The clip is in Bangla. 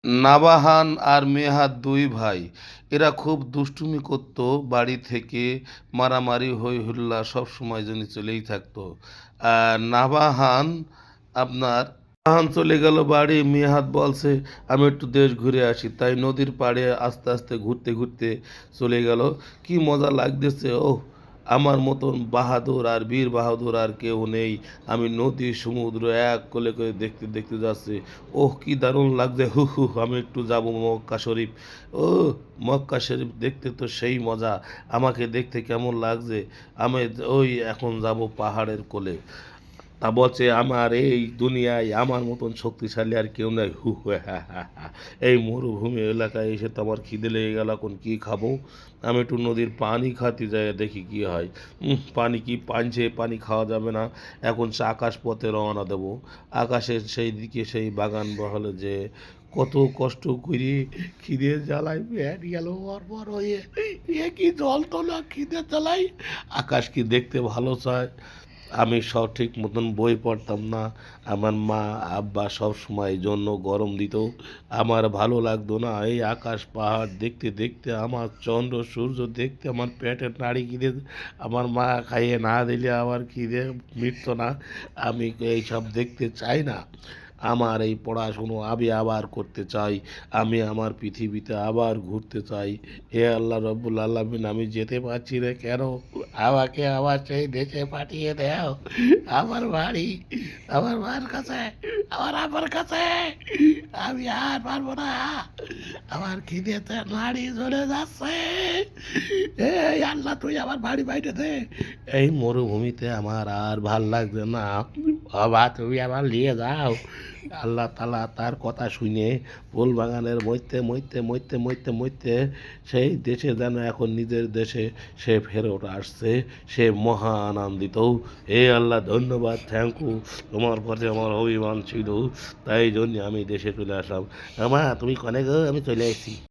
নাবাহান আর মেহাত দুই ভাই। এরা খুব দুষ্টুমি করত, বাড়ি থেকে মারামারি হই হুল্লা সবসময় জন্য চলেই থাকতো। আর নাবাহান আপনার নাবাহান চলে গেল বাড়ি। মেহাত বলছে আমি একটু দেশ ঘুরে আসি, তাই নদীর পাড়ে আস্তে আস্তে ঘুরতে ঘুরতে চলে গেল। কি মজা লাগতেছে! ওহ, আমার মতন বাহাদুর আর বীর বাহাদুর আর কেউ নেই। আমি নদী সমুদ্র এক কোলে করে দেখতে দেখতে যাচ্ছি। ওহ, কি দারুণ লাগছে! হু হু, আমি একটু যাব মক্কা শরীফ। ও, মক্কা শরীফ দেখতে তো সেই মজা। আমাকে দেখতে কেমন লাগছে! আমি ওই এখন যাব পাহাড়ের কোলে। তা বলছে আমার এই দুনিয়ায় আমার মতন শক্তিশালী আর কেউ নাই। হু হু, হ্যাঁ হ্যাঁ হ্যাঁ। এই মরুভূমি এলাকায় এসে তো আমার খিদে লেগে গেল, এখন কি খাবো? আমি একটু নদীর পানি খাতে যাই, দেখি কি হয়। পানি কি পানছে, পানি খাওয়া যাবে না। এখন সে আকাশ পথে রওনা দেব। আকাশের সেই দিকে সেই বাগান বহলে যে কত কষ্ট করি, খিদে জ্বালাই পেট গেল বরবর হয়ে। এ কি জল তো না, খিদে জ্বালাই। আকাশ কি দেখতে ভালো চায়। আমি সঠিক মতন বই পড়তাম না। আমার মা আব্বা সব সময় জন্য গরম দিত। আমার ভালো লাগতো না। এই আকাশ পাহাড় দেখতে দেখতে আমার চন্দ্র সূর্য দেখতে আমার পেটের নাড়ি খিদে, আমার মা খাইয়ে না দিলে আমার খিদে মিটতো না। আমি এইসব দেখতে চাই না। আমার এই পড়াশুনো আমি আবার করতে চাই। আমি আমার পৃথিবীতে আবার ঘুরতে চাই। হে আল্লাহ রব্বুল আলামিন, আমি যেতে পারছি না কেন? আমাকে আবার সেই দেশে পাঠিয়ে দাও। আমার বাড়ি, আমার মার কাছে, আমার কাছে। আমি আর পারবো না। আমার খিদেতে নাড়ি চলে যাচ্ছে। এই আল্লাহ, তুই আমার বাড়ি বাইরে দে। এই মরুভূমিতে আমার আর ভাল লাগছে না। বাবা, তুমি আমার নিয়ে যাও। আল্লাহ তালা তার কথা শুনে ফুল বাগানের মধ্যে মধ্যে মধ্যে মধ্যে মধ্যে সেই দেশে যেন এখন নিজের দেশে সে ফেরত আসছে। সে মহা আনন্দিত। হে আল্লাহ, ধন্যবাদ, থ্যাংক ইউ। তোমার প্রতি আমার অভিমান ছিল, তাই জন্য আমি দেশে চলে আসলাম। আমা, তুমি কনে গো? আমি চলে এসেছি।